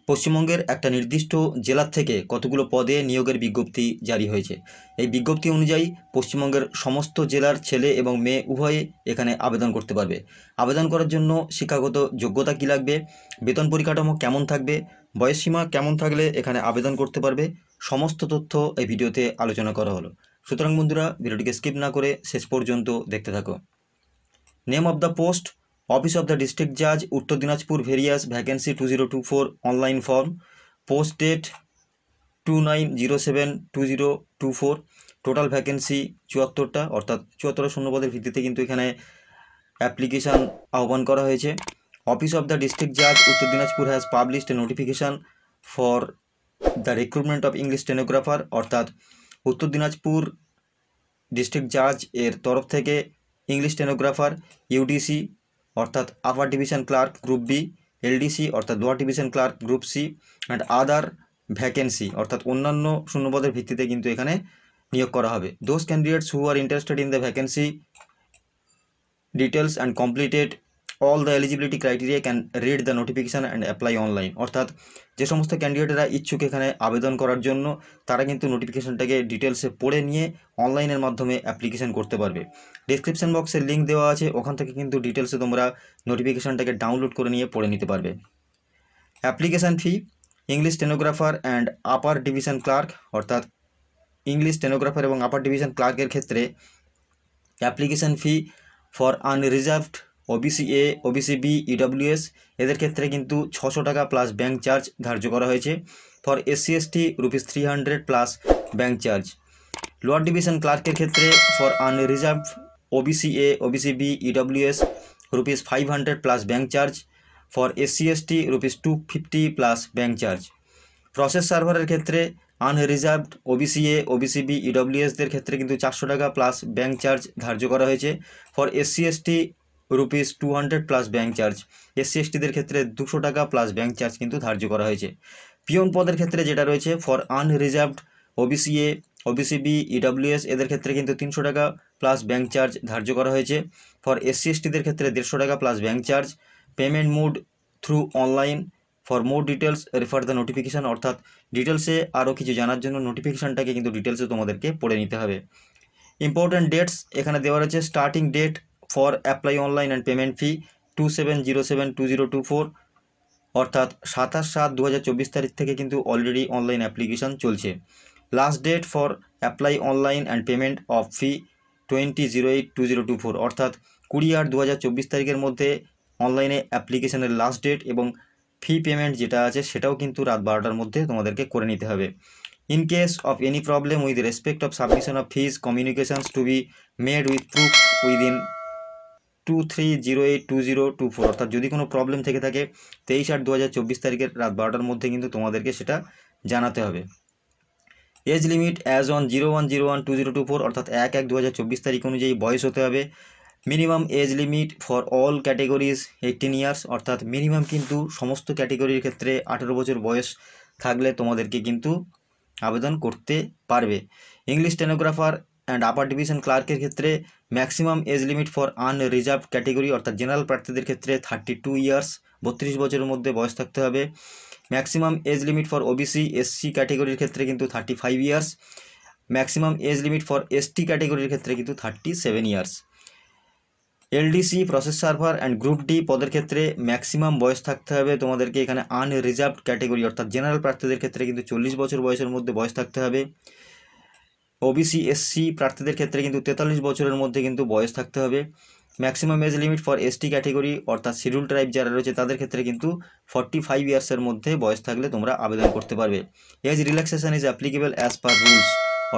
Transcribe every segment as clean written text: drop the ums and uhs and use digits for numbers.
পশ্চিমবঙ্গের একটা নির্দিষ্ট জেলার থেকে কতগুলো পদে নিয়োগের বিজ্ঞপ্তি জারি হয়েছে। এই বিজ্ঞপ্তি অনুযায়ী পশ্চিমবঙ্গের সমস্ত জেলার ছেলে এবং মেয়ে উভয়ে এখানে আবেদন করতে পারবে। আবেদন করার জন্য শিক্ষাগত যোগ্যতা কী লাগবে, বেতন পরিকাঠামো কেমন থাকবে, বয়সসীমা কেমন থাকলে এখানে আবেদন করতে পারবে, সমস্ত তথ্য এই ভিডিওতে আলোচনা করা হলো। সুতরাং বন্ধুরা, ভিডিওটিকে স্কিপ না করে শেষ পর্যন্ত দেখতে থাকো। Name of the post, office of the district জাজ, Uttar Dinajpur, various, vacancy 2024, online form, post date 2907/2024, total vacancy 74টা, অর্থাৎ 74 শূন্যপদের ভিত্তিতে কিন্তু এখানে অ্যাপ্লিকেশান আহ্বান করা হয়েছে। অফিস অফ দ্য ডিস্ট্রিক্ট জাজ, Uttar Dinajpur has published a notification for the recruitment of English stenographer, অর্থাৎ উত্তর দিনাজপুর ডিস্ট্রিক্ট জাজ এর তরফ থেকে ইংলিশ স্টেনোগ্রাফার, ইউডিসি অর্থাৎ upper division clerk group B, LDC অর্থাৎ lower division clerk group C and other vacancy অর্থাৎ অন্যান্য শূন্যপদের ভিত্তিতে কিন্তু এখানে নিয়োগ করা হবে। Those candidates who are interested in the vacancy details and completed all the eligibility criteria can read the notification and apply online, অর্থাৎ যে সমস্ত ক্যান্ডিডেটরা ইচ্ছুক এখানে আবেদন করার জন্য তারা কিন্তু নোটিফিকেশানটাকে ডিটেলসে পড়ে নিয়ে অনলাইনের মাধ্যমে অ্যাপ্লিকেশান করতে পারবে। ডেসক্রিপশন বক্সে লিঙ্ক দেওয়া আছে, ওখান থেকে কিন্তু ডিটেলসে তোমরা নোটিফিকেশানটাকে ডাউনলোড করে নিয়ে পড়ে নিতে পারবে। Application fee, English stenographer and upper division clerk, অর্থাৎ ইংলিশ স্টেনোগ্রাফার এবং আপার ডিভিশন ক্লার্কের ক্ষেত্রে application fee for unreserved OBC A, OBC B, EWS এদের ক্ষেত্রে কিন্তু 600 টাকা প্লাস ব্যাঙ্ক চার্জ ধার্য করা হয়েছে। For SC ST ₹300 plus bank charge. Lower division ক্লার্কের ক্ষেত্রে for unreserved OBC A, OBC B, EWS ₹500 plus bank charge. For SC ST ₹250 plus bank charge. Process সার্ভারের ক্ষেত্রে unreserved OBC A, OBC B, ইডব্লিউএসদের ক্ষেত্রে কিন্তু 400 টাকা প্লাস ব্যাঙ্ক চার্জ ধার্য করা হয়েছে। For SC ST ₹200 plus bank charge. SC এসটিদের ক্ষেত্রে 200 টাকা প্লাস ব্যাঙ্ক চার্জ কিন্তু ধার্য করা হয়েছে। পিয়ন পদের ক্ষেত্রে যেটা রয়েছে for unreserved OBC A, OBC B, EWS এদের ক্ষেত্রে কিন্তু 300 টাকা প্লাস ব্যাঙ্ক চার্জ ধার্য করা হয়েছে। ফর এসসি এসটিদের ক্ষেত্রে 150 টাকা plus bank charge. Payment mode through online. For more details refer the notification, অর্থাৎ ডিটেলসে আরও কিছু জানার জন্য নোটিফিকেশানটাকে কিন্তু ডিটেলসে তোমাদেরকে পড়ে নিতে হবে। ইম্পর্ট্যান্ট ডেটস এখানে দেওয়া রয়েছে। Starting date for apply online and payment fee 2707/2024, অর্থাৎ 27/7/2024 তারিখ থেকে কিন্তু অলরেডি অনলাইন অ্যাপ্লিকেশান চলছে। Last date for apply online and payment of fee 20/08/2024, অর্থাৎ 20/8/2024 তারিখের মধ্যে অনলাইনে অ্যাপ্লিকেশানের লাস্ট ডেট এবং ফি পেমেন্ট যেটা আছে সেটাও কিন্তু রাত 12টার মধ্যে তোমাদেরকে করে নিতে হবে। In case of any problem with respect of submission of fees communications to be made with proof within 23/08/2024, অর্থাৎ যদি কোনো প্রবলেম থেকে থাকে 23/8/2024 তারিখের রাত 12টার মধ্যে কিন্তু তোমাদেরকে সেটা জানাতে হবে। এজ লিমিট অ্যাজ অন 01/01/2024, অর্থাৎ 1/1/2024 তারিখ অনুযায়ী বয়স হতে হবে। Minimum age limit for all categories 18 years, অর্থাৎ মিনিমাম কিন্তু সমস্ত ক্যাটেগরির ক্ষেত্রে 18 বছর বয়স থাকলে তোমাদেরকে কিন্তু আবেদন করতে পারবে। English stenographer and upper division ক্লার্কের ক্ষেত্রে maximum age limit for unreserved category, অর্থাৎ জেনারেল প্রার্থীদের ক্ষেত্রে 32 ইয়ার্স, 32 বছরের মধ্যে বয়স থাকতে হবে। Maximum age limit for OBC SC ক্যাটেগরির ক্ষেত্রে কিন্তু 35 years. Maximum age limit for ST ক্যাটেগরির ক্ষেত্রে কিন্তু 37 years. LDC process server and group D পদের ক্ষেত্রে ম্যাক্সিমাম বয়স থাকতে হবে তোমাদেরকে এখানে আনরিজার্ভড ক্যাটেগরি, অর্থাৎ জেনারেল প্রার্থীদের ক্ষেত্রে কিন্তু 40 বছর বয়সের মধ্যে বয়স থাকতে হবে। ওবিসি এসসি প্রার্থীদের ক্ষেত্রে কিন্তু 43 বছরের মধ্যে কিন্তু বয়স থাকতে হবে। Maximum age limit for ST category, অর্থাৎ শিডিউল ট্রাইব যারা রয়েছে তাদের ক্ষেত্রে কিন্তু 45 ইয়ার্সের মধ্যে বয়স থাকলে তোমরা আবেদন করতে পারবে। Age relaxation is applicable as per rules,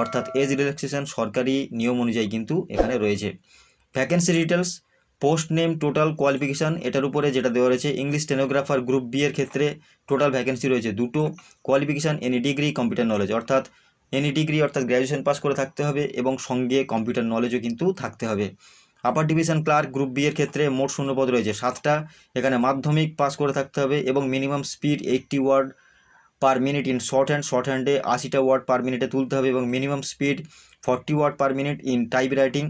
অর্থাৎ এজ রিল্যাক্সেশন সরকারি নিয়ম অনুযায়ী কিন্তু এখানে রয়েছে। Vacancy details, post name, total qualification এটার উপরে যেটা দেওয়া রয়েছে। ইংলিশ স্টেনোগ্রাফার গ্রুপ বি এর ক্ষেত্রে টোটাল ভ্যাকেন্সি রয়েছে 2টো। Qualification any degree, computer knowledge, অর্থাৎ এনি ডিগ্রি অর্থাৎ গ্র্যাজুয়েশন পাস করে থাকতে হবে এবং সঙ্গে কম্পিউটার নলেজও কিন্তু থাকতে হবে। Upper division clerk group B এর ক্ষেত্রে মোট শূন্যপদ রয়েছে 7টা। এখানে মাধ্যমিক পাস করে থাকতে হবে এবং minimum speed 80 word per minute in short হ্যান্ডে 80টা ওয়ার্ড পার মিনিটে তুলতে হবে এবং minimum speed 40 word per minute in type writing,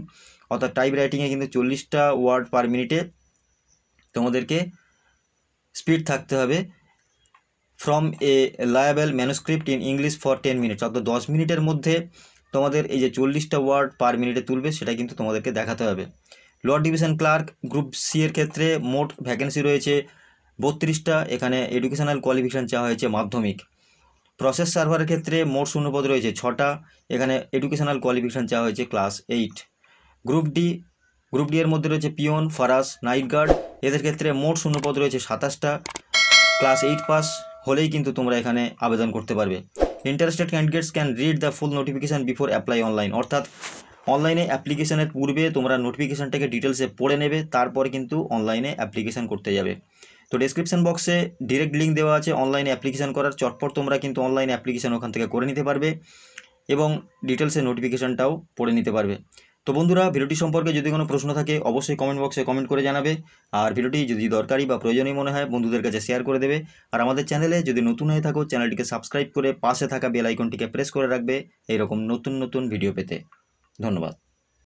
অর্থাৎ টাইপ রাইটিংয়ে কিন্তু 40টা ওয়ার্ড পার মিনিটে তোমাদেরকে স্পিড থাকতে হবে। From a legible manuscript in English for 10 minutes, অর্থাৎ 10 মিনিটের মধ্যে তোমাদের এই যে 40টা ওয়ার্ড পার মিনিটে তুলবে সেটা কিন্তু তোমাদেরকে দেখাতে হবে। Lower division clerk group C এর ক্ষেত্রে মোট ভ্যাকেন্সি রয়েছে 32টা, এখানে এডুকেশনাল কোয়ালিফিকেশান চাওয়া হয়েছে মাধ্যমিক। প্রসেস সার্ভারের ক্ষেত্রে মোট শূন্যপদ রয়েছে 6টা, এখানে এডুকেশনাল কোয়ালিফিকেশান চাওয়া হয়েছে ক্লাস 8। গ্রুপ ডি এর মধ্যে রয়েছে পিওন, ফারাস, নাইট গার্ড, এদের ক্ষেত্রে মোট শূন্যপদ রয়েছে 27টা, ক্লাস 8 পাস হলেই কিন্তু তোমরা এখানে আবেদন করতে পারবে। Interested candidates can read the full notification before apply online, অর্থাৎ অনলাইনে অ্যাপ্লিকেশনের পূর্বে তোমরা নোটিফিকেশানটাকে ডিটেলসে পড়ে নেবে, তারপরে কিন্তু অনলাইনে অ্যাপ্লিকেশান করতে যাবে। তো ডেসক্রিপশন বক্সে ডিরেক্ট লিঙ্ক দেওয়া আছে অনলাইনে অ্যাপ্লিকেশান করার, চটপট তোমরা কিন্তু অনলাইনে অ্যাপ্লিকেশান ওখান থেকে করে নিতে পারবে এবং ডিটেলসে নোটিফিকেশানটাও পড়ে নিতে পারবে। তো বন্ধুরা, ভিডিওটি সম্পর্কে যদি কোনো প্রশ্ন থাকে অবশ্যই কমেন্ট বক্সে কমেন্ট করে জানাবে, আর ভিডিওটি যদি দরকারি বা প্রয়োজনীয় মনে হয় বন্ধুদের কাছে শেয়ার করে দেবে, আর আমাদের চ্যানেলে যদি নতুন হয়ে থাকো চ্যানেলটিকে সাবস্ক্রাইব করে পাশে থাকা বেল আইকনটিকে প্রেস করে রাখবে এইরকম নতুন নতুন ভিডিও পেতে। ধন্যবাদ।